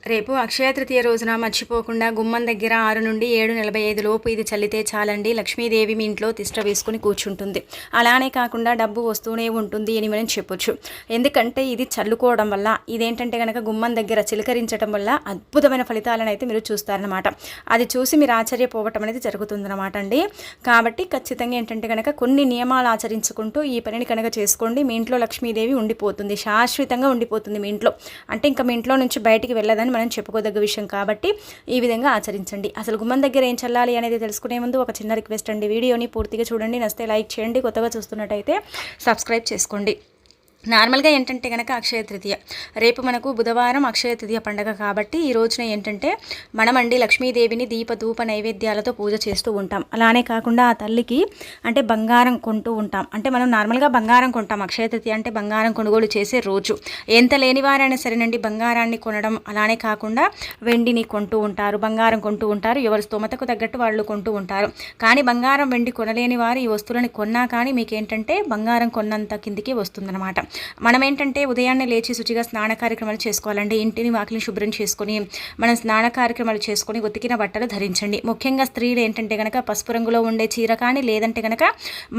రేపు అక్షయ తృతీయ రోజున మర్చిపోకుండా గుమ్మం దగ్గర 6 నుండి 7:45 లోపు ఇది చల్లితే చాలండి. లక్ష్మీదేవి మీ ఇంట్లో తిష్ట వేసుకుని కూర్చుంటుంది. అలానే కాకుండా డబ్బు వస్తూనే ఉంటుంది అని మనం చెప్పొచ్చు. ఎందుకంటే ఇది చల్లుకోవడం వల్ల ఇదేంటంటే కనుక గుమ్మం దగ్గర చిలకరించడం వల్ల అద్భుతమైన ఫలితాలను అయితే మీరు చూస్తారనమాట. అది చూసి మీరు ఆశ్చర్యపోవటం అనేది జరుగుతుందన్నమాట అండి. కాబట్టి ఖచ్చితంగా ఏంటంటే కనుక కొన్ని నియమాలు ఆచరించుకుంటూ ఈ పనిని కనుక చేసుకోండి. మీ ఇంట్లో లక్ష్మీదేవి ఉండిపోతుంది, శాశ్వతంగా ఉండిపోతుంది మీ ఇంట్లో. అంటే ఇంకా మీ ఇంట్లో నుంచి బయటికి వెళ్ళదని మనం చెప్పుకోదగ్గ విషయం కాబట్టి ఈ విధంగా ఆచరించండి. అసలు గుమ్మం దగ్గర ఏం చల్లాలి అనేది తెలుసుకునే ముందు ఒక చిన్న రిక్వెస్ట్ అండి, వీడియోని పూర్తిగా చూడండి, నచ్చితే లైక్ చేయండి, కొత్తగా చూస్తున్నట్టయితే సబ్స్క్రైబ్ చేసుకోండి. నార్మల్గా ఏంటంటే కనుక అక్షయ తృతీయ రేపు మనకు బుధవారం అక్షయ తృతీయ పండుగ కాబట్టి ఈ రోజున ఏంటంటే మనమండి లక్ష్మీదేవిని దీప ధూప నైవేద్యాలతో పూజ చేస్తూ ఉంటాం. అలానే కాకుండా ఆ తల్లికి అంటే బంగారం కొంటూ ఉంటాం. అంటే మనం నార్మల్గా బంగారం కొంటాం. అక్షయ తృతీయ అంటే బంగారం కొనుగోలు చేసే రోజు. ఎంత లేని వారైనా సరేనండి బంగారాన్ని కొనడం, అలానే కాకుండా వెండిని కొంటూ ఉంటారు, బంగారం కొంటూ ఉంటారు. ఎవరి స్తోమతకు తగ్గట్టు వాళ్ళు కొంటూ ఉంటారు. కానీ బంగారం వెండి కొనలేని వారు ఈ వస్తువులని కొన్నా కానీ మీకేంటంటే బంగారం కొన్నంత కిందికి వస్తుందన్నమాట. మనం ఏంటంటే ఉదయాన్నే లేచి శుచిగా స్నాన కార్యక్రమాలు చేసుకోవాలండి. ఇంటిని వాకిలిని శుభ్రం చేసుకొని మనం స్నాన కార్యక్రమాలు చేసుకొని ఉతికిన బట్టలు ధరించండి. ముఖ్యంగా స్త్రీలు ఏంటంటే కనుక పసుపు రంగులో ఉండే చీర కానీ లేదంటే కనుక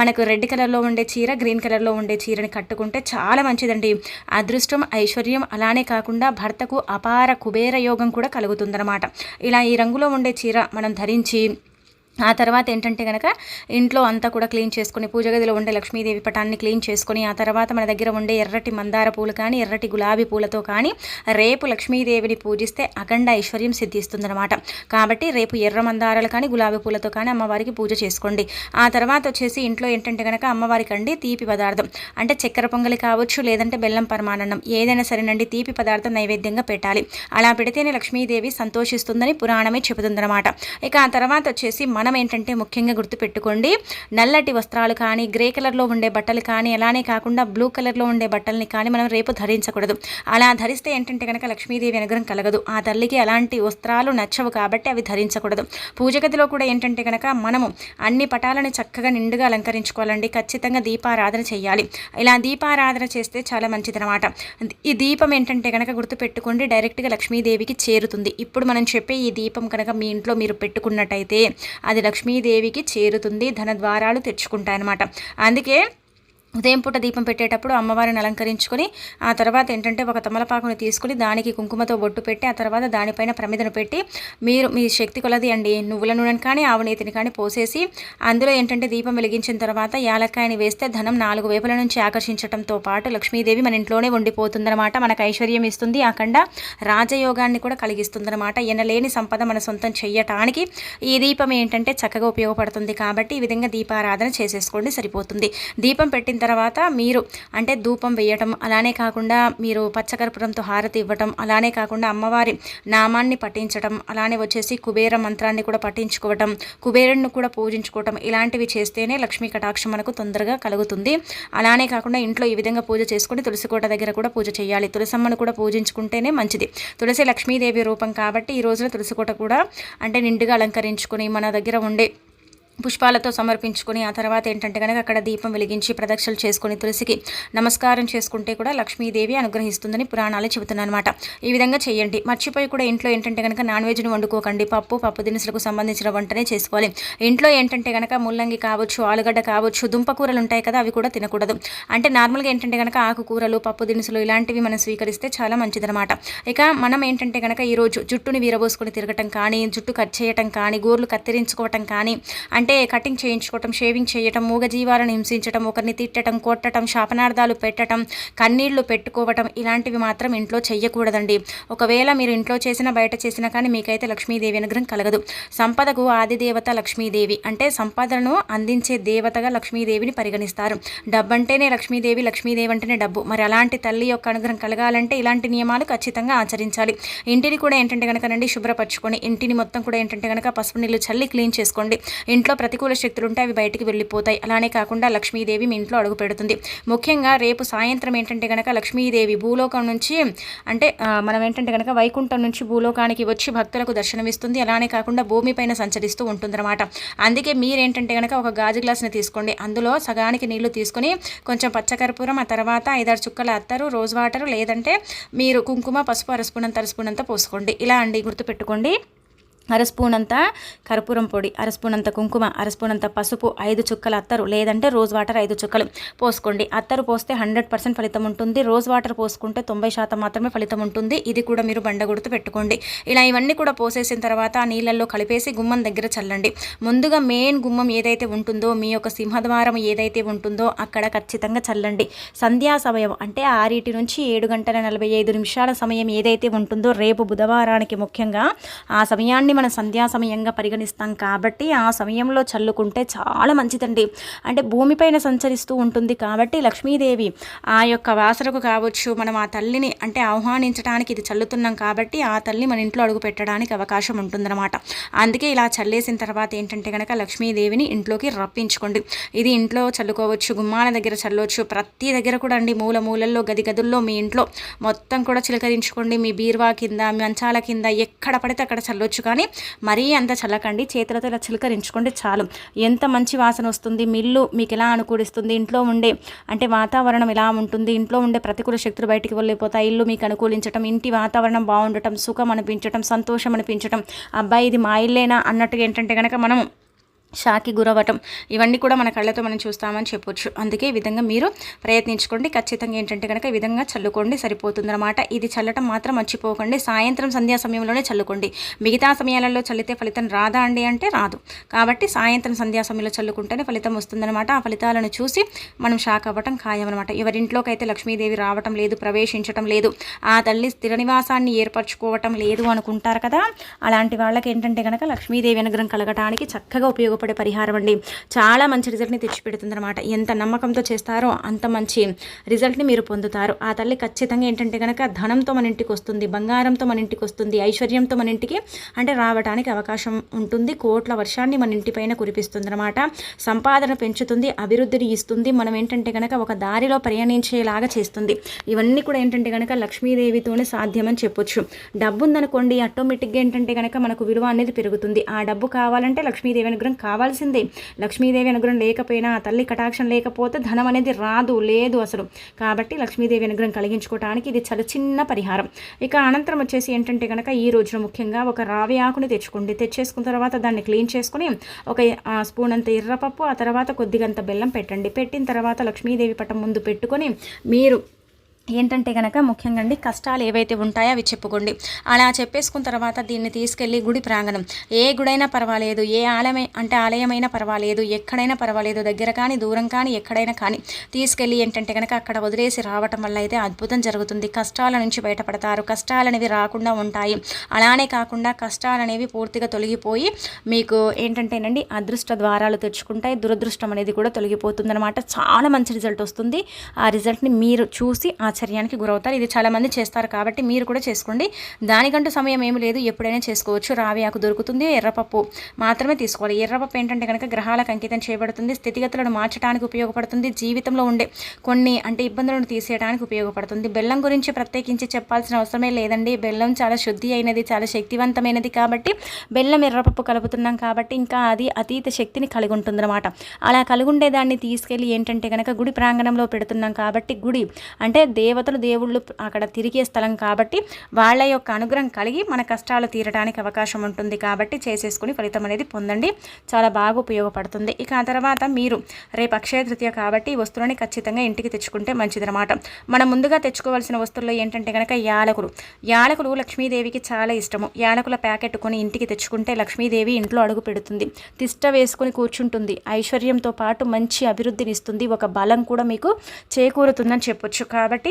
మనకు రెడ్ కలర్లో ఉండే చీర, గ్రీన్ కలర్లో ఉండే చీరని కట్టుకుంటే చాలా మంచిదండి. అదృష్టం, ఐశ్వర్యం, అలానే కాకుండా భర్తకు అపార కుబేర యోగం కూడా కలుగుతుందన్నమాట. ఇలా ఈ రంగులో ఉండే చీర మనం ధరించి ఆ తర్వాత ఏంటంటే కనుక ఇంట్లో అంతా కూడా క్లీన్ చేసుకొని పూజ గదిలో ఉండే లక్ష్మీదేవి పటాన్ని క్లీన్ చేసుకొని ఆ తర్వాత మన దగ్గర ఉండే ఎర్రటి మందార పూలు కానీ ఎర్రటి గులాబీ పూలతో కానీ రేపు లక్ష్మీదేవిని పూజిస్తే అఖండ ఐశ్వర్యం సిద్ధిస్తుందన్నమాట. కాబట్టి రేపు ఎర్ర మందారాలు కానీ గులాబీ పూలతో కానీ అమ్మవారికి పూజ చేసుకోండి. ఆ తర్వాత వచ్చేసి ఇంట్లో ఏంటంటే కనుక అమ్మవారికి అండి తీపి పదార్థం అంటే చక్కెర పొంగలి కావచ్చు, లేదంటే బెల్లం పరమాన్నం ఏదైనా సరేనండి తీపి పదార్థం నైవేద్యంగా పెట్టాలి. అలా పెడితేనే లక్ష్మీదేవి సంతోషిస్తుందని పురాణమే చెబుతుందన్నమాట. ఇక ఆ తర్వాత వచ్చేసి మనం ఏంటంటే ముఖ్యంగా గుర్తుపెట్టుకోండి, నల్లటి వస్త్రాలు కానీ గ్రే కలర్లో ఉండే బట్టలు కానీ అలానే కాకుండా బ్లూ కలర్లో ఉండే బట్టల్ని కానీ మనం రేపు ధరించకూడదు. అలా ధరిస్తే ఏంటంటే కనుక లక్ష్మీదేవి అనుగ్రహం కలగదు. ఆ తల్లికి అలాంటి వస్త్రాలు నచ్చవు కాబట్టి అవి ధరించకూడదు. పూజ గదిలో కూడా ఏంటంటే కనుక మనము అన్ని పటాలను చక్కగా నిండుగా అలంకరించుకోవాలండి. ఖచ్చితంగా దీపారాధన చేయాలి. ఇలా దీపారాధన చేస్తే చాలా మంచిదన్నమాట. ఈ దీపం ఏంటంటే కనుక గుర్తుపెట్టుకోండి డైరెక్ట్గా లక్ష్మీదేవికి చేరుతుంది. ఇప్పుడు మనం చెప్పే ఈ దీపం కనుక మీ ఇంట్లో మీరు పెట్టుకున్నట్టయితే అది లక్ష్మీదేవికి చేరుతుంది, ధన ద్వారాలు తెచ్చుకుంటాయన్నమాట. అందుకే ఉదయం పూట దీపం పెట్టేటప్పుడు అమ్మవారిని అలంకరించుకొని ఆ తర్వాత ఏంటంటే ఒక తమలపాకుని తీసుకుని దానికి కుంకుమతో బొట్టు పెట్టి ఆ తర్వాత దానిపైన ప్రమిదను పెట్టి మీరు మీ శక్తి కొలది అండి నువ్వుల నూనెని కానీ ఆవు నేతిని కానీ పోసేసి అందులో ఏంటంటే దీపం వెలిగించిన తర్వాత యాలక్కాయని వేస్తే ధనం 4 వైపుల నుంచి ఆకర్షించడంతో పాటు లక్ష్మీదేవి మన ఇంట్లోనే ఉండిపోతుందన్నమాట. మనకు ఐశ్వర్యం ఇస్తుంది, అఖండ రాజయోగాన్ని కూడా కలిగిస్తుందన్నమాట. ఎనలేని సంపద మన సొంతం చెయ్యటానికి ఈ దీపం ఏంటంటే చక్కగా ఉపయోగపడుతుంది. కాబట్టి ఈ విధంగా దీపారాధన చేసేసుకోండి, సరిపోతుంది. దీపం పెట్టిన తర్వాత మీరు అంటే ధూపం వేయటం, అలానే కాకుండా మీరు పచ్చకర్పూరంతో హారతి ఇవ్వటం, అలానే కాకుండా అమ్మవారి నామాన్ని పఠించటం, అలానే వచ్చేసి కుబేర మంత్రాన్ని కూడా పఠించుకోవటం, కుబేరుణ్ణి కూడా పూజించుకోవటం ఇలాంటివి చేస్తేనే లక్ష్మీ కటాక్షం మనకు తొందరగా కలుగుతుంది. అలానే కాకుండా ఇంట్లో ఈ విధంగా పూజ చేసుకుని తులసి కోట దగ్గర కూడా పూజ చేయాలి. తులసమ్మను కూడా పూజించుకుంటేనే మంచిది. తులసి లక్ష్మీదేవి రూపం కాబట్టి ఈ రోజున తులసి కోట కూడా అంటే నిండుగా అలంకరించుకొని మన దగ్గర ఉండే పుష్పాలతో సమర్పించుకొని ఆ తర్వాత ఏంటంటే కనుక అక్కడ దీపం వెలిగించి ప్రదక్షిణలు చేసుకొని తులసికి నమస్కారం చేసుకుంటే కూడా లక్ష్మీదేవి అనుగ్రహిస్తుందని పురాణాలు చెబుతున్నాను అనమాట. ఈ విధంగా చేయండి. మర్చిపోయి కూడా ఇంట్లో ఏంటంటే కనుక నాన్ వెజ్ను వండుకోకండి. పప్పు దినుసులకు సంబంధించిన వంటనే చేసుకోవాలి. ఇంట్లో ఏంటంటే కనుక ముల్లంగి కావచ్చు, ఆలుగడ్డ కావచ్చు, దుంపకూరలు ఉంటాయి కదా అవి కూడా తినకూడదు. అంటే నార్మల్గా ఏంటంటే కనుక ఆకుకూరలు, పప్పు దినుసులు ఇలాంటివి మనం స్వీకరిస్తే చాలా మంచిదన్నమాట. ఇక మనం ఏంటంటే కనుక ఈరోజు జుట్టుని వీరబోసుకొని తిరగటం కానీ, జుట్టు కట్ చేయటం కానీ, గోర్లు కత్తిరించుకోవటం కానీ అంటే కటింగ్ చేయించుకోవటం, షేవింగ్ చేయటం, మూగజీవాలను హింసించటం, ఒకరిని తిట్టడం, కొట్టడం, శాపనార్థాలు పెట్టడం, కన్నీళ్లు పెట్టుకోవటం ఇలాంటివి మాత్రం ఇంట్లో చెయ్యకూడదండి. ఒకవేళ మీరు ఇంట్లో చేసినా బయట చేసినా కానీ మీకైతే లక్ష్మీదేవి అనుగ్రహం కలగదు. సంపదకు ఆదిదేవత లక్ష్మీదేవి అంటే సంపదను అందించే దేవతగా లక్ష్మీదేవిని పరిగణిస్తారు. డబ్బు అంటేనే లక్ష్మీదేవి, లక్ష్మీదేవి అంటేనే డబ్బు. మరి అలాంటి తల్లి యొక్క అనుగ్రహం కలగాలంటే ఇలాంటి నియమాలు ఖచ్చితంగా ఆచరించాలి. ఇంటిని కూడా ఏంటంటే కనుక నండి శుభ్రపరచుకొని ఇంటిని మొత్తం కూడా ఏంటంటే కనుక పసుపు నీళ్ళు చల్లి క్లీన్ చేసుకోండి. ఇంట్లో ప్రతికూల శక్తులు ఉంటే అవి బయటికి వెళ్ళిపోతాయి. అలానే కాకుండా లక్ష్మీదేవి మీ ఇంట్లో అడుగు పెడుతుంది. ముఖ్యంగా రేపు సాయంత్రం ఏంటంటే కనుక లక్ష్మీదేవి భూలోకం నుంచి అంటే మనం ఏంటంటే కనుక వైకుంఠం నుంచి భూలోకానికి వచ్చి భక్తులకు దర్శనమిస్తుంది. అలానే కాకుండా భూమిపైన సంచరిస్తూ ఉంటుందన్నమాట. అందుకే మీరేంటంటే కనుక ఒక గాజు గ్లాసుని తీసుకోండి. అందులో సగానికి నీళ్లు తీసుకొని కొంచెం పచ్చకర్పూరం, ఆ తర్వాత 5-6 చుక్కల అత్తరు, రోజ్ వాటర్, లేదంటే మీరు కుంకుమ, పసుపు అరస్పూనంత పోసుకోండి. ఇలా అండి గుర్తుపెట్టుకోండి. అరస్పూన్ అంత కర్పూరం పొడి, అరస్పూన్ అంత కుంకుమ, అరస్పూన్ అంత పసుపు, 5 చుక్కల అత్తరు లేదంటే రోజ్ వాటర్ 5 చుక్కలు పోసుకోండి. అత్తరు పోస్తే 100% ఫలితం ఉంటుంది. రోజ్ వాటర్ పోసుకుంటే 90% మాత్రమే ఫలితం ఉంటుంది. ఇది కూడా మీరు బండ గుర్తు పెట్టుకోండి. ఇలా ఇవన్నీ కూడా పోసేసిన తర్వాత ఆ నీళ్ళల్లో కలిపేసి గుమ్మం దగ్గర చల్లండి. ముందుగా మెయిన్ గుమ్మం ఏదైతే ఉంటుందో, మీ యొక్క సింహద్వారం ఏదైతే ఉంటుందో అక్కడ ఖచ్చితంగా చల్లండి. సంధ్యా సమయం అంటే 6 నుంచి 7:45 సమయం ఏదైతే ఉంటుందో రేపు బుధవారానికి ముఖ్యంగా ఆ సమయాన్ని మన సంధ్యా సమయంగా పరిగణిస్తాం కాబట్టి ఆ సమయంలో చల్లుకుంటే చాలా మంచిదండి. అంటే భూమిపైన సంచరిస్తూ ఉంటుంది కాబట్టి లక్ష్మీదేవి ఆ యొక్క వాసనకు కావచ్చు, మనం ఆ తల్లిని అంటే ఆహ్వానించడానికి ఇది చల్లుతున్నాం కాబట్టి ఆ తల్లి మన ఇంట్లో అడుగు పెట్టడానికి అవకాశం ఉంటుందన్నమాట. అందుకే ఇలా చల్లేసిన తర్వాత ఏంటంటే కనుక లక్ష్మీదేవిని ఇంట్లోకి రప్పించుకోండి. ఇది ఇంట్లో చల్లుకోవచ్చు, గుమ్మాల దగ్గర చల్లవచ్చు, ప్రతి దగ్గర కూడా అండి, మూలల్లో గదుల్లో మీ ఇంట్లో మొత్తం కూడా చిలకరించుకోండి. మీ బీరువా కింద, మంచాల కింద, ఎక్కడ పడితే అక్కడ చల్లొచ్చు. కానీ మరీ అంత చల్లకండి, చేతులతో ఇలా చిలకరించుకోండి చాలు. ఎంత మంచి వాసన వస్తుంది. మీ ఇల్లు మీకు ఎలా అనుకూలిస్తుంది, ఇంట్లో ఉండే అంటే వాతావరణం ఎలా ఉంటుంది, ఇంట్లో ఉండే ప్రతికూల శక్తులు బయటికి వెళ్ళిపోతాయి. ఇల్లు మీకు అనుకూలించటం, ఇంటి వాతావరణం బాగుండటం, సుఖం అనిపించటం, సంతోషం అనిపించటం, అబ్బాయి ఇది మా ఇల్లేనా అన్నట్టుగా ఏంటంటే కనుక మనం షాకి గురవ్వటం, ఇవన్నీ కూడా మన కళ్ళతో మనం చూస్తామని చెప్పొచ్చు. అందుకే ఈ విధంగా మీరు ప్రయత్నించుకోండి. ఖచ్చితంగా ఏంటంటే కనుక ఈ విధంగా చల్లుకోండి, సరిపోతుందన్నమాట. ఇది చల్లటం మాత్రం మర్చిపోకండి. సాయంత్రం సంధ్యా సమయంలోనే చల్లుకోండి. మిగతా సమయాలలో చల్లితే ఫలితం రాదా అండి అంటే రాదు. కాబట్టి సాయంత్రం సంధ్యా సమయంలో చల్లుకుంటేనే ఫలితం వస్తుందన్నమాట. ఆ ఫలితాలను చూసి మనం షాక్ అవ్వటం ఖాయమన్నమాట. ఎవరింట్లోకి అయితే లక్ష్మీదేవి రావటం లేదు, ప్రవేశించటం లేదు, ఆ తల్లి స్థిర నివాసాన్ని ఏర్పరచుకోవటం లేదు అనుకుంటారు కదా, అలాంటి వాళ్ళకి ఏంటంటే కనుక లక్ష్మీదేవి అనుగ్రహం కలగటానికి చక్కగా ఉపయోగపడే పరిహారం అండి. చాలా మంచి రిజల్ట్ని తెచ్చిపెడుతుంది అనమాట. ఎంత నమ్మకంతో చేస్తారో అంత మంచి రిజల్ట్ని మీరు పొందుతారు. ఆ తల్లి ఖచ్చితంగా ఏంటంటే కనుక ధనంతో మన ఇంటికి వస్తుంది, బంగారంతో మన ఇంటికి వస్తుంది, ఐశ్వర్యంతో మన ఇంటికి అంటే రావడానికి అవకాశం ఉంటుంది. కోట్ల వర్షాన్ని మన ఇంటిపైన కురిపిస్తుంది అనమాట. సంపాదన పెంచుతుంది, అభివృద్ధిని ఇస్తుంది. మనం ఏంటంటే కనుక ఒక దారిలో ప్రయాణించేలాగా చేస్తుంది. ఇవన్నీ కూడా ఏంటంటే కనుక లక్ష్మీదేవితోనే సాధ్యమని చెప్పొచ్చు. డబ్బు ఉందనుకోండి, ఆటోమేటిక్గా ఏంటంటే కనుక మనకు విలువ అనేది పెరుగుతుంది. ఆ డబ్బు కావాలంటే లక్ష్మీదేవి అనుగ్రహం కావాల్సిందే. లక్ష్మీదేవి అనుగ్రహం లేకపోయినా, ఆ తల్లి కటాక్షం లేకపోతే ధనం అనేది లేదు అసలు. కాబట్టి లక్ష్మీదేవి అనుగ్రహం కలిగించుకోవడానికి ఇది చాలా చిన్న పరిహారం. ఇక అనంతరం వచ్చేసి ఏంటంటే కనుక ఈ రోజున ముఖ్యంగా ఒక రావి ఆకుని తెచ్చుకోండి. తెచ్చేసుకున్న తర్వాత దాన్ని క్లీన్ చేసుకుని ఒక స్పూన్ అంత ఎర్రపప్పు, ఆ తర్వాత కొద్దిగంత బెల్లం పెట్టండి. పెట్టిన తర్వాత లక్ష్మీదేవి పటం ముందు పెట్టుకొని మీరు ఏంటంటే కనుక ముఖ్యంగా అండి కష్టాలు ఏవైతే ఉంటాయో అవి చెప్పుకోండి. అలా చెప్పేసుకున్న తర్వాత దీన్ని తీసుకెళ్ళి గుడి ప్రాంగణం, ఏ గుడైనా పర్వాలేదు, ఏ ఆలయమైనా పర్వాలేదు, ఎక్కడైనా పర్వాలేదు, దగ్గర కానీ దూరం కానీ ఎక్కడైనా కానీ తీసుకెళ్ళి ఏంటంటే కనుక అక్కడ వదిలేసి రావటం వల్ల అయితే అద్భుతం జరుగుతుంది. కష్టాల నుంచి బయటపడతారు, కష్టాలు అనేవి రాకుండా ఉంటాయి. అలానే కాకుండా కష్టాలు అనేవి పూర్తిగా తొలగిపోయి మీకు ఏంటంటేనండి అదృష్ట ద్వారాలు తెచ్చుకుంటాయి, దురదృష్టం అనేది కూడా తొలగిపోతుంది అనమాట. చాలా మంచి రిజల్ట్ వస్తుంది. ఆ రిజల్ట్ని మీరు చూసి ఆశ్చర్యానికి గురవుతారు. ఇది చాలామంది చేస్తారు కాబట్టి మీరు కూడా చేసుకోండి. దానికంటూ సమయం ఏమి లేదు, ఎప్పుడైనా చేసుకోవచ్చు. రావి ఆకు దొరుకుతుంది, ఎర్రపప్పు మాత్రమే తీసుకోవాలి. ఎర్రపప్పు ఏంటంటే కనుక గ్రహాలకు అంకితం చేయబడుతుంది, స్థితిగతులను మార్చడానికి ఉపయోగపడుతుంది, జీవితంలో ఉండే కొన్ని అంటే ఇబ్బందులను తీసేయడానికి ఉపయోగపడుతుంది. బెల్లం గురించి ప్రత్యేకించి చెప్పాల్సిన అవసరమే లేదండి. బెల్లం చాలా శుద్ధి అయినది, చాలా శక్తివంతమైనది కాబట్టి బెల్లం ఎర్రపప్పు కలుపుతున్నాం కాబట్టి ఇంకా అది అతీత శక్తిని కలిగి ఉంటుందన్నమాట. అలా కలిగి ఉండేదాన్ని తీసుకెళ్ళి ఏంటంటే కనుక గుడి ప్రాంగణంలో పెడుతున్నాం కాబట్టి గుడి అంటే దేవతలు దేవుళ్ళు అక్కడ తిరిగే స్థలం కాబట్టి వాళ్ళ యొక్క అనుగ్రహం కలిగి మన కష్టాలు తీరడానికి అవకాశం ఉంటుంది. కాబట్టి చేసేసుకుని ఫలితం అనేది పొందండి, చాలా బాగా ఉపయోగపడుతుంది. ఇక ఆ తర్వాత మీరు రేపు అక్షయ తృతీయ కాబట్టి ఈ వస్తువులని ఖచ్చితంగా ఇంటికి తెచ్చుకుంటే మంచిదన్నమాట. మనం ముందుగా తెచ్చుకోవాల్సిన వస్తువుల్లో ఏంటంటే కనుక యాలకులు లక్ష్మీదేవికి చాలా ఇష్టము. యాలకుల ప్యాకెట్ కొని ఇంటికి తెచ్చుకుంటే లక్ష్మీదేవి ఇంట్లో అడుగు పెడుతుంది, తిష్ట వేసుకుని కూర్చుంటుంది, ఐశ్వర్యంతో పాటు మంచి అభివృద్ధిని ఇస్తుంది, ఒక బలం కూడా మీకు చేకూరుతుందని చెప్పొచ్చు. కాబట్టి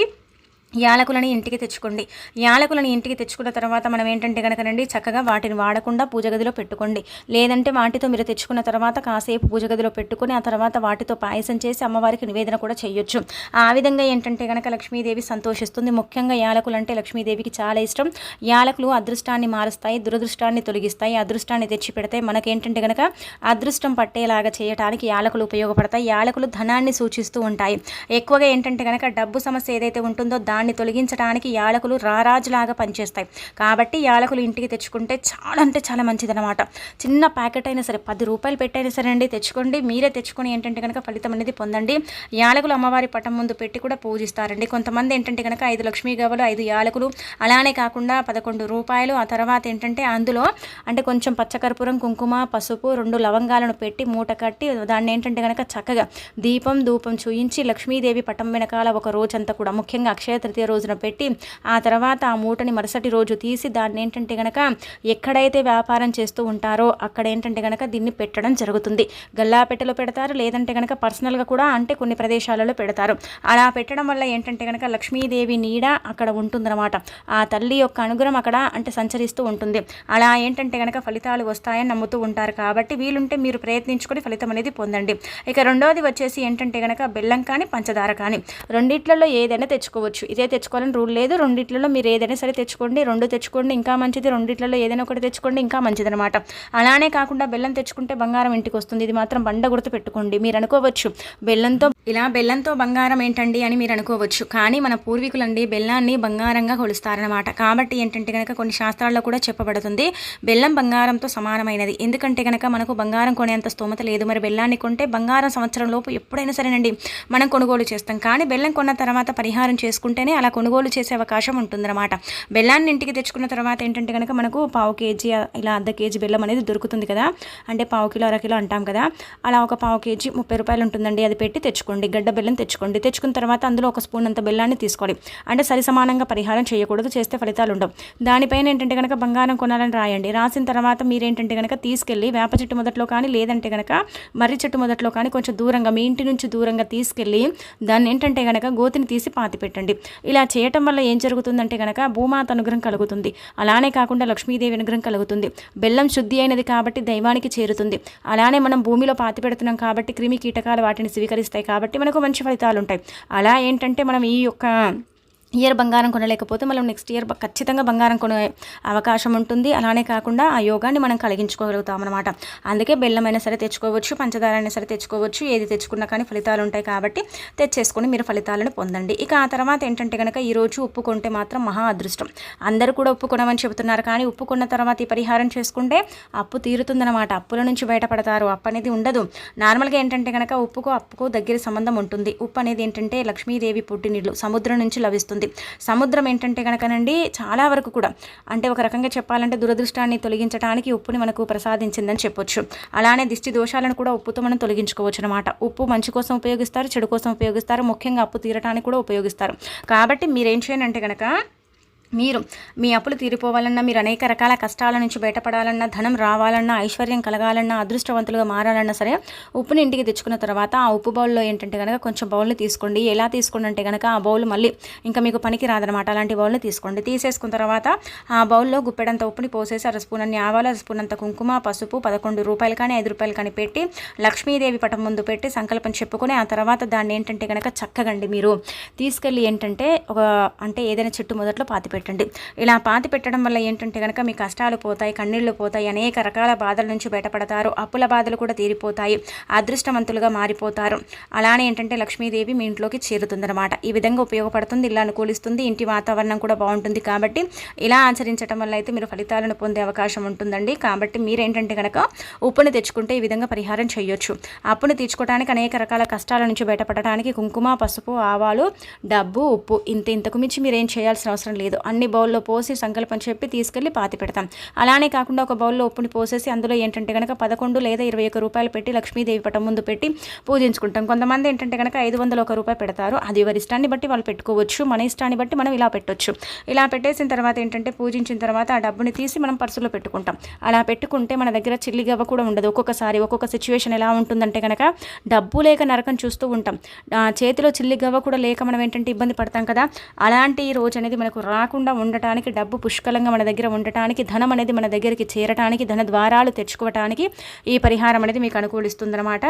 యాలకులని ఇంటికి తెచ్చుకోండి. యాలకులని ఇంటికి తెచ్చుకున్న తర్వాత మనం ఏంటంటే కనుకనండి చక్కగా వాటిని వాడకుండా పూజ గదిలో పెట్టుకోండి. లేదంటే వాటితో మీరు తెచ్చుకున్న తర్వాత కాసేపు పూజ గదిలో పెట్టుకొని ఆ తర్వాత వాటితో పాయసం చేసి అమ్మవారికి నివేదన కూడా చేయొచ్చు. ఆ విధంగా ఏంటంటే కనుక లక్ష్మీదేవి సంతోషిస్తుంది. ముఖ్యంగా యాలకులు అంటే లక్ష్మీదేవికి చాలా ఇష్టం. యాలకులు అదృష్టాన్ని మారుస్తాయి, దురదృష్టాన్ని తొలగిస్తాయి, అదృష్టాన్ని తెచ్చి పెడతాయి. మనకేంటంటే కనుక అదృష్టం పట్టేలాగా చేయడానికి యాలకులు ఉపయోగపడతాయి. యాలకులు ధనాన్ని సూచిస్తూ ఉంటాయి. ఎక్కువగా ఏంటంటే కనుక డబ్బు సమస్య ఏదైతే ఉంటుందో దాన్ని తొలగించడానికి యాలకులు రారాజులాగా పనిచేస్తాయి. కాబట్టి యాలకులు ఇంటికి తెచ్చుకుంటే చాలా అంటే చాలా మంచిదన్నమాట. చిన్న ప్యాకెట్ అయినా సరే 10 రూపాయలు పెట్టైనా సరే అండి తెచ్చుకోండి. మీరే తెచ్చుకొని ఏంటంటే కనుక ఫలితం అనేది పొందండి. యాలకులు అమ్మవారి పటం ముందు పెట్టి కూడా పూజిస్తారండి. కొంతమంది ఏంటంటే కనుక 5 లక్ష్మీ గవ్వలు, 5 యాలకులు, అలానే కాకుండా 11 రూపాయలు, ఆ తర్వాత ఏంటంటే అందులో అంటే కొంచెం పచ్చకర్పూరం, కుంకుమ, పసుపు, 2 లవంగాలను పెట్టి మూట కట్టి దాన్ని ఏంటంటే కనుక చక్కగా దీపం ధూపం చూయించి లక్ష్మీదేవి పటం వెనకాల ఒక రోజంతా కూడా ముఖ్యంగా అక్షయ తృతీయ రోజున పెట్టి ఆ తర్వాత ఆ మూటని మరుసటి రోజు తీసి దాన్ని ఏంటంటే కనుక ఎక్కడైతే వ్యాపారం చేస్తూ ఉంటారో అక్కడ ఏంటంటే కనుక దీన్ని పెట్టడం జరుగుతుంది. గల్లాపెట్టెలో పెడతారు, లేదంటే కనుక పర్సనల్గా కూడా అంటే కొన్ని ప్రదేశాలలో పెడతారు. అలా పెట్టడం వల్ల ఏంటంటే కనుక లక్ష్మీదేవి నీడ అక్కడ ఉంటుందన్నమాట. ఆ తల్లి యొక్క అనుగ్రహం అక్కడ అంటే సంచరిస్తూ ఉంటుంది. అలా ఏంటంటే కనుక ఫలితాలు వస్తాయని నమ్ముతూ ఉంటారు. కాబట్టి వీలుంటే మీరు ప్రయత్నించుకొని ఫలితం అనేది పొందండి. ఇక రెండోది వచ్చేసి ఏంటంటే కనుక బెల్లం కానీ పంచదార కానీ రెండిట్లలో ఏదైనా తెచ్చుకోవచ్చు. ఇదే తెచ్చుకోవాలని రూల్ లేదు. రెండిట్లలో మీరు ఏదైనా సరే తెచ్చుకోండి. 2 తెచ్చుకోండి ఇంకా మంచిది. రెండిట్లలో ఏదైనా ఒకటి తెచ్చుకోండి ఇంకా మంచిది అనమాట. అలానే కాకుండా బెల్లం తెచ్చుకుంటే బంగారం ఇంటికి వస్తుంది. ఇది మాత్రం బండ గుర్తు పెట్టుకోండి. మీరు అనుకోవచ్చు బెల్లంతో బంగారం ఏంటండి అని మీరు అనుకోవచ్చు. కానీ మన పూర్వీకులండి బెల్లాన్ని బంగారంగా కొలుస్తారనమాట. కాబట్టి ఏంటంటే కనుక కొన్ని శాస్త్రాల్లో కూడా చెప్పబడుతుంది బెల్లం బంగారంతో సమానమైనది. ఎందుకంటే కనుక మనకు బంగారం కొనేంత స్తోమత లేదు. మరి బెల్లాన్ని కొంటే బంగారం సంవత్సరం లోపు ఎప్పుడైనా సరేనండి మనం కొనుగోలు చేస్తాం. కానీ బెల్లం కొన్న తర్వాత పరిహారం చేసుకుంటేనే అలా కొనుగోలు చేసే అవకాశం ఉంటుందన్నమాట. బెల్లాన్ని ఇంటికి తెచ్చుకున్న తర్వాత ఏంటంటే కనుక మనకు 1/4 కేజీ ఇలా అర్ధ కేజీ బెల్లం అనేది దొరుకుతుంది కదా. అంటే 1/4 కిలో 1/2 కిలో అంటాం కదా. అలా ఒక 1/4 కేజీ 30 రూపాయలు ఉంటుందండి. అది పెట్టి తెచ్చుకోండి. గడ్డ బెల్లం తెచ్చుకోండి. తెచ్చుకున్న తర్వాత అందులో 1 స్పూన్ అంత బెల్లాన్ని తీసుకోవాలి. అంటే సరి సమానంగా పరిహారం చేయకూడదు, చేస్తే ఫలితాలు ఉండవు. దానిపైన ఏంటంటే కనుక బంగారం కొనాలని రాయండి. రాసిన తర్వాత మీరేంటంటే కనుక తీసుకెళ్ళి వేప చెట్టు మొదట్లో కానీ లేదంటే కనుక మర్రి చెట్టు మొదట్లో కానీ కొంచెం దూరంగా మీ ఇంటి నుంచి దూరంగా తీసుకెళ్ళి దాన్ని ఏంటంటే కనుక గోతిని తీసి పాతి పెట్టండి. ఇలా చేయటం వల్ల ఏం జరుగుతుందంటే కనుక భూమాత అనుగ్రహం కలుగుతుంది. అలానే కాకుండా లక్ష్మీదేవి అనుగ్రహం కలుగుతుంది. బెల్లం శుద్ధి అయినది కాబట్టి దైవానికి చేరుతుంది. అలానే మనం భూమిలో పాతి పెడుతున్నాం కాబట్టి క్రిమి కీటకాలు వాటిని స్వీకరిస్తాయి కాబట్టి మనకు మంచి ఫలితాలు ఉంటాయి. అలా ఏంటంటే మనం ఈ యొక్క ఇయర్ బంగారం కొనలేకపోతే మనం నెక్స్ట్ ఇయర్ ఖచ్చితంగా బంగారం కొనే అవకాశం ఉంటుంది. అలానే కాకుండా ఆ యోగాన్ని మనం కలిగించుకోగలుగుతాం అనమాట. అందుకే బెల్లమైనా సరే తెచ్చుకోవచ్చు, పంచదార అయినా సరే తెచ్చుకోవచ్చు. ఏది తెచ్చుకున్నా కానీ ఫలితాలు ఉంటాయి కాబట్టి తెచ్చేసుకొని మీరు ఫలితాలను పొందండి. ఇక ఆ తర్వాత ఏంటంటే కనుక ఈరోజు ఉప్పు కొంటే మాత్రం మహా అదృష్టం. అందరూ కూడా ఉప్పు కొనమని చెబుతున్నారు. కానీ ఉప్పు కొన్న తర్వాత ఈ పరిహారం చేసుకుంటే అప్పు తీరుతుందన్నమాట. అప్పుల నుంచి బయటపడతారు. అప్పు అనేది ఉండదు. నార్మల్గా ఏంటంటే కనుక అప్పుకు దగ్గర సంబంధం ఉంటుంది. ఉప్పు అనేది ఏంటంటే లక్ష్మీదేవి పుట్టినిల్లు, సముద్రం నుంచి లభిస్తుంది. సముద్రం ఏంటంటే కనుకనండి చాలా వరకు కూడా అంటే ఒక రకంగా చెప్పాలంటే దురదృష్టాన్ని తొలగించడానికి ఉప్పుని మనకు ప్రసాదించిందని చెప్పొచ్చు. అలానే దిష్టి దోషాలను కూడా ఉప్పుతో మనం తొలగించుకోవచ్చు అనమాట. ఉప్పు మంచి కోసం ఉపయోగిస్తారు, చెడు కోసం ఉపయోగిస్తారు, ముఖ్యంగా అప్పు తీరటానికి కూడా ఉపయోగిస్తారు. కాబట్టి మీరేం చేయండి అంటే కనుక మీరు మీ అప్పులు తీరిపోవాలన్నా, మీరు అనేక రకాల కష్టాల నుంచి బయటపడాలన్నా, ధనం రావాలన్నా, ఐశ్వర్యం కలగాలన్నా, అదృష్టవంతులుగా మారాలన్నా సరే ఉప్పుని ఇంటికి తెచ్చుకున్న తర్వాత ఆ ఉప్పు బౌల్లో ఏంటంటే కనుక కొంచెం బౌల్ని తీసుకోండి. ఎలా తీసుకోండి అంటే కనుక ఆ బౌల్ మళ్ళీ ఇంకా మీకు పనికి రాదనమాట. అలాంటి బౌల్ని తీసుకోండి. తీసేసుకున్న తర్వాత ఆ బౌల్లో గుప్పెడంత ఉప్పుని పోసేసి 1/2 స్పూన్ అన్ని ఆవాలు, 1/2 స్పూన్ అంత కుంకుమ, పసుపు 11 రూపాయలు కానీ 5 రూపాయలు కానీ పెట్టి లక్ష్మీదేవి పటం ముందు పెట్టి సంకల్పం చెప్పుకొని ఆ తర్వాత దాన్ని ఏంటంటే కనుక చక్కగండి మీరు తీసుకెళ్ళి ఏంటంటే అంటే ఏదైనా చెట్టు మొదట్లో పాతి పెట్టండి. ఇలా పాతి పెట్టడం వల్ల ఏంటంటే కనుక మీ కష్టాలు పోతాయి, కన్నీళ్లు పోతాయి, అనేక రకాల బాధల నుంచి బయటపడతారు, అప్పుల బాధలు కూడా తీరిపోతాయి, అదృష్టవంతులుగా మారిపోతారు. అలానే ఏంటంటే లక్ష్మీదేవి మీ ఇంట్లోకి చేరుతుందన్నమాట. ఈ విధంగా ఉపయోగపడుతుంది, ఇలా అనుకూలిస్తుంది, ఇంటి వాతావరణం కూడా బాగుంటుంది. కాబట్టి ఇలా ఆచరించడం వల్ల అయితే మీరు ఫలితాలను పొందే అవకాశం ఉంటుందండి. కాబట్టి మీరేంటంటే కనుక ఉప్పుని తెచ్చుకుంటే ఈ విధంగా పరిహారం చేయొచ్చు. అప్పుని తీర్చుకోవడానికి అనేక రకాల కష్టాల నుంచి బయటపడటానికి కుంకుమ, పసుపు, ఆవాలు, డబ్బు, ఉప్పు ఇంతకు మించి మీరేం చేయాల్సిన అవసరం లేదు. అన్ని బౌల్లో పోసి సంకల్పం చెప్పి తీసుకెళ్ళి పాతి పెడతాం. అలానే కాకుండా ఒక బౌల్లో ఉప్పుని పోసేసి అందులో ఏంటంటే కనుక 11 లేదా 21 రూపాయలు పెట్టి లక్ష్మీదేవి పటం ముందు పెట్టి పూజించుకుంటాం. కొంతమంది ఏంటంటే కనుక 501 రూపాయి పెడతారు. అది ఎవరి ఇష్టాన్ని బట్టి వాళ్ళు పెట్టుకోవచ్చు. మన ఇష్టాన్ని బట్టి మనం ఇలా పెట్టొచ్చు. ఇలా పెట్టేసిన తర్వాత ఏంటంటే పూజించిన తర్వాత ఆ డబ్బుని తీసి మనం పర్సులో పెట్టుకుంటాం. అలా పెట్టుకుంటే మన దగ్గర చిల్లి గవ్వ కూడా ఉండదు. ఒక్కొక్కసారి ఒక్కొక్క సిచ్యువేషన్ ఎలా ఉంటుందంటే కనుక డబ్బు లేక నరకం చూస్తూ ఉంటాం. చేతిలో చిల్లి గవ్వ కూడా లేక మనం ఏంటంటే ఇబ్బంది పడతాం కదా. అలాంటి రోజు అనేది మనకు రాకుండా ఉండటానికి, డబ్బు పుష్కలంగా మన దగ్గర ఉండటానికి, ధనం అనేది మన దగ్గరికి చేరటానికి, ధన ద్వారాలు తెచ్చుకోవటానికి ఈ పరిహారం అనేది మీకు అనుకూలిస్తుందన్నమాట.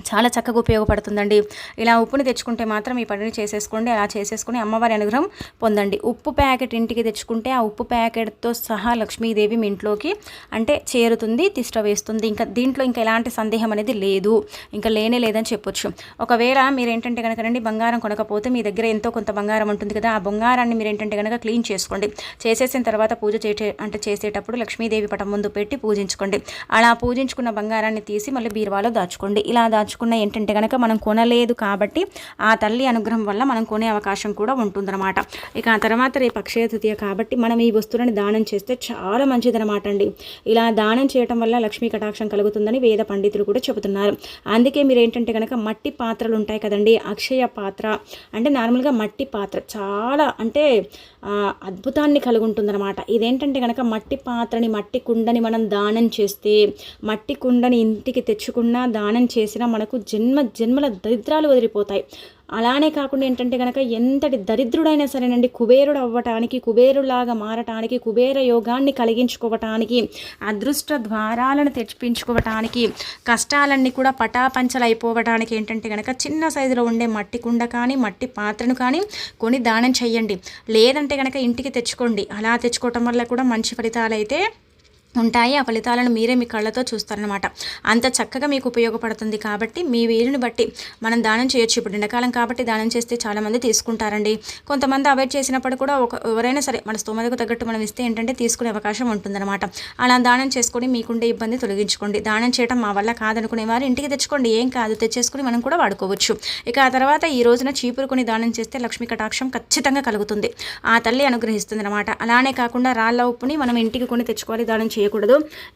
చాలా చక్కగా ఉపయోగపడుతుందండి. ఇలా ఉప్పుని తెచ్చుకుంటే మాత్రం ఈ పనిని చేసేసుకోండి. అలా చేసేసుకుని అమ్మవారి అనుగ్రహం పొందండి. ఉప్పు ప్యాకెట్ ఇంటికి తెచ్చుకుంటే ఆ ఉప్పు ప్యాకెట్తో సహా లక్ష్మీదేవి మీ ఇంట్లోకి అంటే చేరుతుంది, తిష్ట వేస్తుంది. ఇంకా దీంట్లో ఇంకా ఎలాంటి సందేహం అనేది లేదు, ఇంకా లేనే లేదని చెప్పొచ్చు. ఒకవేళ మీరు ఏంటంటే కనుక రండి బంగారం కొనకపోతే మీ దగ్గర ఎంతో కొంత బంగారం ఉంటుంది కదా, ఆ బంగారాన్ని మీరు ఏంటంటే కనుక క్లీన్ చేసుకోండి. చేసేసిన తర్వాత పూజ చేసేటప్పుడు లక్ష్మీదేవి పటం ముందు పెట్టి పూజించుకోండి. అలా పూజించుకున్న బంగారాన్ని తీసి మళ్ళీ బీరువాలో దాచుకోండి. ఇలా దాచుకున్న ఏంటంటే కనుక మనం కొనలేదు కాబట్టి ఆ తల్లి అనుగ్రహం వల్ల మనం కొనే అవకాశం కూడా ఉంటుందన్నమాట. ఇక ఆ తర్వాత రేపు అక్షయ తృతీయ కాబట్టి మనం ఈ వస్తువులను దానం చేస్తే చాలా మంచిదన్నమాట అండి. ఇలా దానం చేయటం వల్ల లక్ష్మీ కటాక్షం కలుగుతుందని వేద పండితులు కూడా చెబుతున్నారు. అందుకే మీరు ఏంటంటే కనుక మట్టి పాత్రలు ఉంటాయి కదండి, అక్షయ పాత్ర అంటే నార్మల్గా మట్టి పాత్ర చాలా అంటే అద్భుతాన్ని కలిగి ఉంటుందన్నమాట. ఇదేంటంటే కనుక మట్టి పాత్రని, మట్టి కుండని మనం దానం చేస్తే, మట్టి కుండని ఇంటికి తెచ్చుకున్నా దానం చేసినా మనకు జన్మల దరిద్రాలు వదిలిపోతాయి. అలానే కాకుండా ఏంటంటే కనుక ఎంతటి దరిద్రుడైనా సరేనండి కుబేరుడు అవ్వటానికి, కుబేరులాగా మారటానికి, కుబేర యోగాన్ని కలిగించుకోవటానికి, అదృష్ట ద్వారాలను తెప్పించుకోవటానికి, కష్టాలన్నీ కూడా పటాపంచలైపోవటానికి ఏంటంటే కనుక చిన్న సైజులో ఉండే మట్టి కుండ కానీ మట్టి పాత్రను కానీ కొని దానం చెయ్యండి. లేదంటే కనుక ఇంటికి తెచ్చుకోండి. అలా తెచ్చుకోవటం వల్ల కూడా మంచి ఫలితాలు అయితే ఉంటాయి. ఆ ఫలితాలను మీరే మీ కళ్ళతో చూస్తారనమాట. అంత చక్కగా మీకు ఉపయోగపడుతుంది. కాబట్టి మీ వీలుని బట్టి మనం దానం చేయొచ్చు. ఇప్పుడు ఎండాకాలం కాబట్టి దానం చేస్తే చాలామంది తీసుకుంటారండి. కొంతమంది అవాయిడ్ చేసినప్పుడు కూడా ఎవరైనా సరే మన స్తోమతకు తగ్గట్టు మనం ఇస్తే ఏంటంటే తీసుకునే అవకాశం ఉంటుందన్నమాట. అలా దానం చేసుకొని మీకుండే ఇబ్బంది తొలగించుకోండి. దానం చేయడం మా వల్ల కాదనుకునే వారు ఇంటికి తెచ్చుకోండి, ఏం కాదు, తెచ్చేసుకుని మనం కూడా వాడుకోవచ్చు. ఇక ఆ తర్వాత ఈ రోజున చీపురు కొని దానం చేస్తే లక్ష్మీ కటాక్షం ఖచ్చితంగా కలుగుతుంది. ఆ తల్లి అనుగ్రహిస్తుంది అనమాట. అలానే కాకుండా రాళ్ళ ఉప్పుని మనం ఇంటికి కొని తెచ్చుకోవాలి, దానం చేయకూడదు.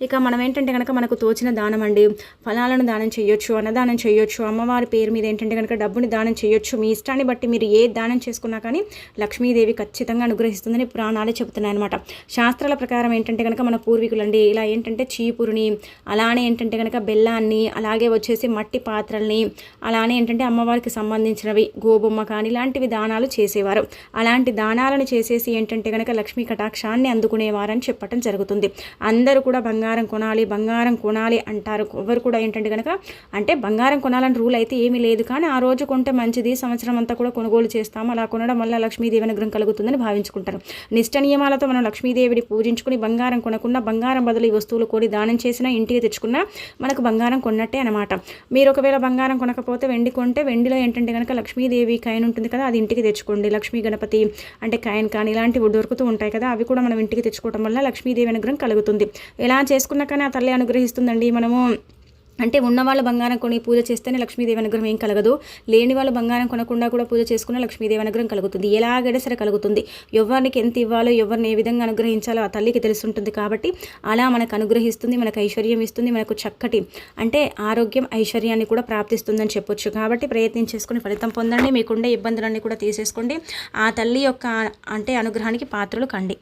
ఇక మనం ఏంటంటే కనుక మనకు తోచిన దానం అండి, ఫలాలను దానం చేయొచ్చు, అన్నదానం చేయొచ్చు, అమ్మవారి పేరు మీద ఏంటంటే కనుక డబ్బుని దానం చేయొచ్చు. మీ ఇష్టాన్ని బట్టి మీరు ఏ దానం చేసుకున్నా కానీ లక్ష్మీదేవి ఖచ్చితంగా అనుగ్రహిస్తుందని పురాణాలే చెబుతున్నాయి అనమాట. శాస్త్రాల ప్రకారం ఏంటంటే కనుక మన పూర్వీకులండి ఇలా ఏంటంటే చీపురుని, అలానే ఏంటంటే కనుక బెల్లాన్ని, అలాగే వచ్చేసి మట్టి పాత్రల్ని, అలానే ఏంటంటే అమ్మవారికి సంబంధించినవి గోబొమ్మ కానీ ఇలాంటివి దానాలు చేసేవారు. అలాంటి దానాలను చేసేసి ఏంటంటే కనుక లక్ష్మీ కటాక్షాన్ని అందుకునేవారని చెప్పడం జరుగుతుంది. అందరూ కూడా బంగారం కొనాలి అంటారు. ఎవరు కూడా ఏంటంటే కనుక అంటే బంగారం కొనాలని రూల్ అయితే ఏమీ లేదు, కానీ ఆ రోజు కొంటే మంచిది, సంవత్సరం అంతా కూడా కొనుగోలు చేస్తాము, అలా కొనడం వల్ల లక్ష్మీదేవి అనుగ్రహం కలుగుతుందని భావించుకుంటారు. నిష్ట నియమాలతో మనం లక్ష్మీదేవిని పూజించుకుని బంగారం కొనకుండా బంగారం బదులు ఈ వస్తువులు కొని దానం చేసినా, ఇంటికి తెచ్చుకున్నా మనకు బంగారం కొన్నట్టే అనమాట. మీరు ఒకవేళ బంగారం కొనకపోతే వెండి కొంటే వెండిలో ఏంటంటే కనుక లక్ష్మీదేవి కాయిన్ ఉంటుంది కదా, అది ఇంటికి తెచ్చుకోండి. లక్ష్మీ గణపతి అంటే కాయిన్ కానీ ఇలాంటివి దొరుకుతూ ఉంటాయి కదా, అవి కూడా మనం ఇంటికి తెచ్చుకోవడం వల్ల లక్ష్మీదేవి అనుగ్రహం కలుగుతుంది. ఎలా చేసుకున్నా కానీ ఆ తల్లి అనుగ్రహిస్తుందండి. మనము అంటే ఉన్నవాళ్ళు బంగారం కొని పూజ చేస్తేనే లక్ష్మీదేవి అనుగ్రహం ఏం కలగదు. లేని వాళ్ళు బంగారం కొనకుండా కూడా పూజ చేసుకున్న లక్ష్మీదేవి అనుగ్రహం కలుగుతుంది. ఎలాగైనా సరే కలుగుతుంది. ఎవరికి ఎంత ఇవ్వాలో, ఎవరిని ఏ విధంగా అనుగ్రహించాలో ఆ తల్లికి తెలుసుంటుంది. కాబట్టి అలా మనకు అనుగ్రహిస్తుంది, మనకు ఐశ్వర్యం ఇస్తుంది, మనకు చక్కటి అంటే ఆరోగ్యం, ఐశ్వర్యాన్ని కూడా ప్రాప్తిస్తుందని చెప్పొచ్చు. కాబట్టి ప్రయత్నించేసుకుని ఫలితం పొందండి. మీకుండే ఇబ్బందులన్నీ కూడా తీసేసుకోండి. ఆ తల్లి యొక్క అంటే అనుగ్రహానికి పాత్రలు కండి.